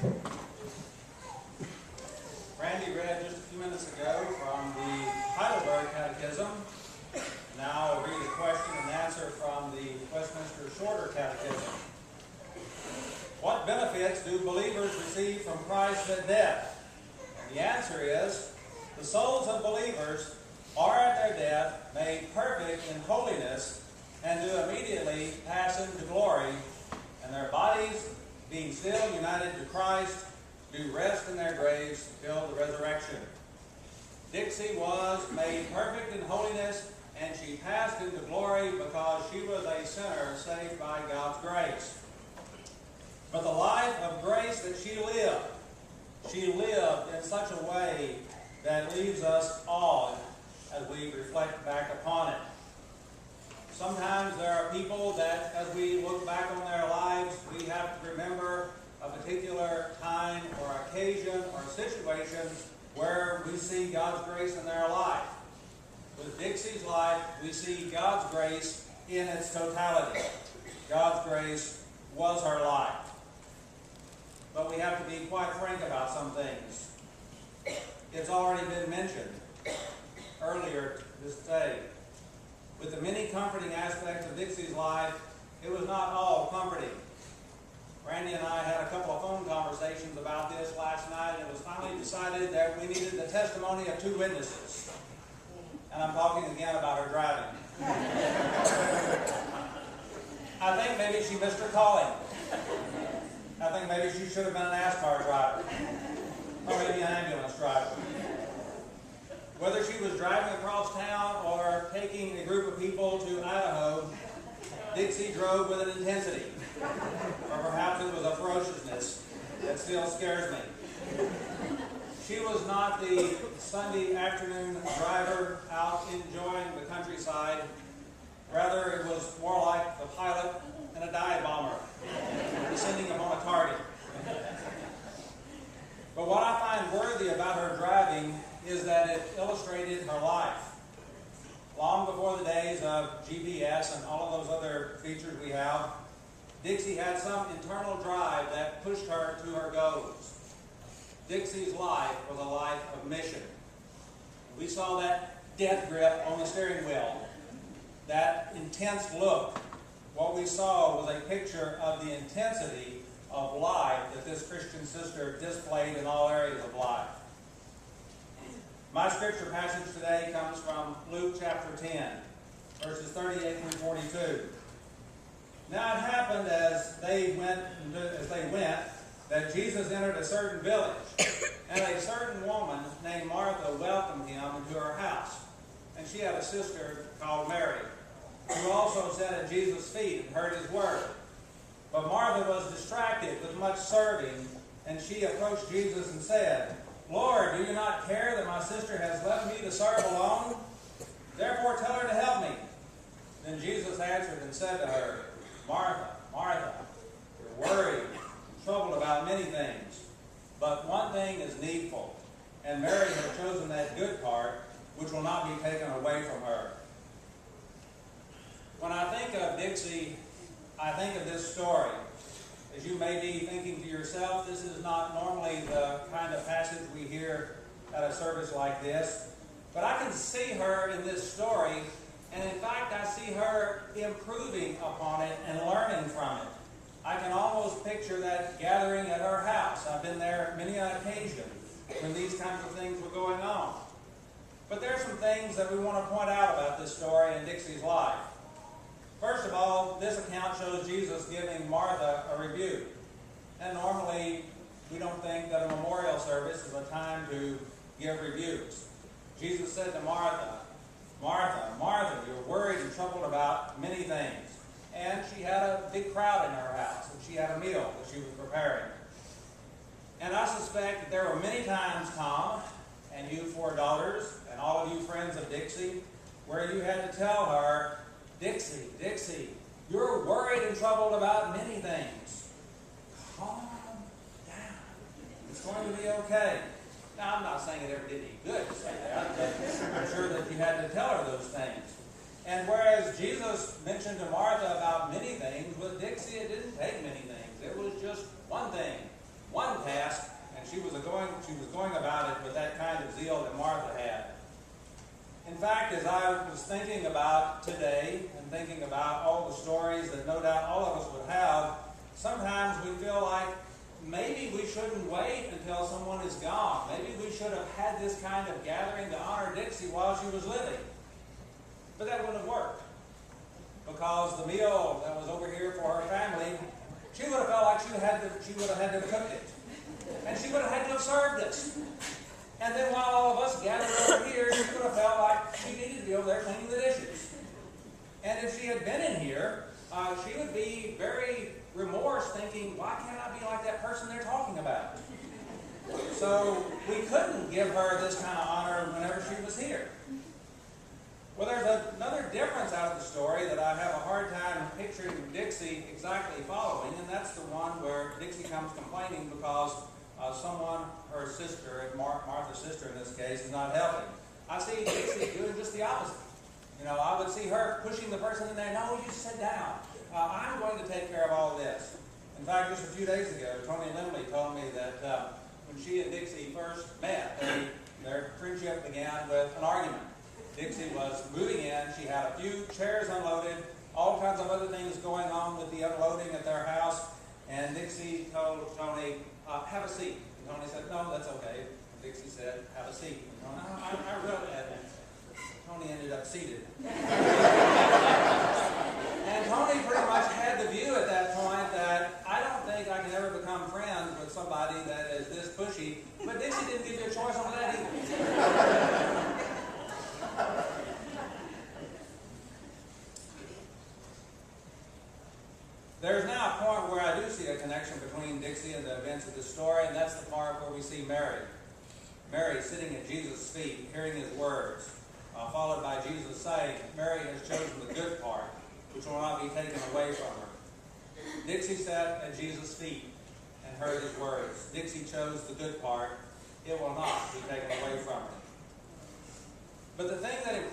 Randy read just a few minutes ago from the Heidelberg Catechism. Now I'll read a question and answer from the Westminster Shorter Catechism. What benefits do believers receive from Christ at death? And the answer is, the souls of believers are at their death made perfect in holiness and do immediately pass into glory, and their bodies, being still united to Christ, do rest in their graves till the resurrection. Dixie was made perfect in holiness, and she passed into glory because she was a sinner saved by God's grace. But the life of grace that she lived in such a way that leaves us awed as we reflect back upon it. Sometimes there are people that, as we look back on their lives, we have to remember a particular time or occasion or situation where we see God's grace in their life. With Dixie's life, we see God's grace in its totality. God's grace was her life. But we have to be quite frank about some things. It's already been mentioned earlier this day. With the many comforting aspects of Dixie's life, it was not all comforting. Randy and I had a couple of phone conversations about this last night, and it was finally decided that we needed the testimony of two witnesses. And I'm talking again about her driving. I think maybe she missed her calling. I think maybe she should have been an NASCAR driver, or maybe an ambulance driver. Whether she was driving across town or taking a group of people to Idaho, Dixie drove with an intensity, or perhaps it was a ferociousness that still scares me. She was not the Sunday afternoon driver out enjoying the countryside. Rather, it was more like the pilot in a dive bomber descending upon a target. But what I find worthy about her driving is that it illustrated her life. Long before the days of GPS and all of those other features we have, Dixie had some internal drive that pushed her to her goals. Dixie's life was a life of mission. We saw that death grip on the steering wheel, that intense look. What we saw was a picture of the intensity of life that this Christian sister displayed in all areas of life. My scripture passage today comes from Luke chapter 10, verses 38 through 42. Now it happened as they went, that Jesus entered a certain village, and a certain woman named Martha welcomed him into her house. And she had a sister called Mary, who also sat at Jesus' feet and heard his word. But Martha was distracted with much serving, and she approached Jesus and said, Lord, do you not care that my sister has left me to serve alone? Therefore tell her to help me. Then Jesus answered and said to her, Martha, Martha, you're worried and troubled about many things, but one thing is needful, and Mary has chosen that good part, which will not be taken away from her. When I think of Dixie, I think of this story. As you may be thinking to yourself, this is not normally the kind of passage we hear at a service like this. But I can see her in this story, and in fact I see her improving upon it and learning from it. I can almost picture that gathering at her house. I've been there many an occasion when these kinds of things were going on. But there are some things that we want to point out about this story in Dixie's life. First of all, this account shows Jesus giving Martha a rebuke. And normally, we don't think that a memorial service is a time to give rebukes. Jesus said to Martha, Martha, Martha, you're worried and troubled about many things. And she had a big crowd in her house, and she had a meal that she was preparing. And I suspect that there were many times, Tom, and you four daughters, and all of you friends of Dixie, where you had to tell her, Dixie, Dixie, you're worried and troubled about many things. Calm down. It's going to be okay. Now, I'm not saying it ever did any good to say that, but I'm sure that you had to tell her those things. And whereas Jesus mentioned to Martha about many things, with Dixie it didn't take many things. It was just one thing, one task fact, as I was thinking about today and thinking about all the stories that no doubt all of us would have, sometimes we feel like maybe we shouldn't wait until someone is gone. Maybe we should have had this kind of gathering to honor Dixie while she was living. But that wouldn't have worked, because the meal that was over here for her family, she would have felt like she would have had to have cooked it. And she would have had to have served us. And then while all of us gathered over here, she would have felt like she needed to be over there cleaning the dishes. And if she had been in here, she would be very remorse, thinking, why can't I be like that person they're talking about? So we couldn't give her this kind of honor whenever she was here. Well, there's another difference out of the story that I have a hard time picturing Dixie exactly following, and that's the one where Dixie comes complaining because someone, her sister, Martha's sister in this case, is not helping. I see Dixie doing just the opposite. You know, I would see her pushing the person in there, no, you sit down. I'm going to take care of all of this. In fact, just a few days ago, Tony Lindley told me that when she and Dixie first met, their friendship began with an argument. Dixie was moving in. She had a few chairs unloaded, all kinds of other things going on with the unloading at their house. And Dixie told Tony, have a seat. And Tony said, no, that's okay. And Dixie said, have a seat. And Tony, I really had that. Tony ended up seated. And Tony pretty much had the view at that point that I don't think I can ever become friends with somebody that is this pushy. But Dixie didn't give you a choice on that either. There's now a point where I do see a connection between Dixie and the events of this story, and that's the part where we see Mary. Mary sitting at Jesus' feet, hearing his words, followed by Jesus saying, Mary has chosen the good part, which will not be taken away from her. Dixie sat at Jesus' feet and heard his words. Dixie chose the good part. It will not be taken away from her. But the thing that impressed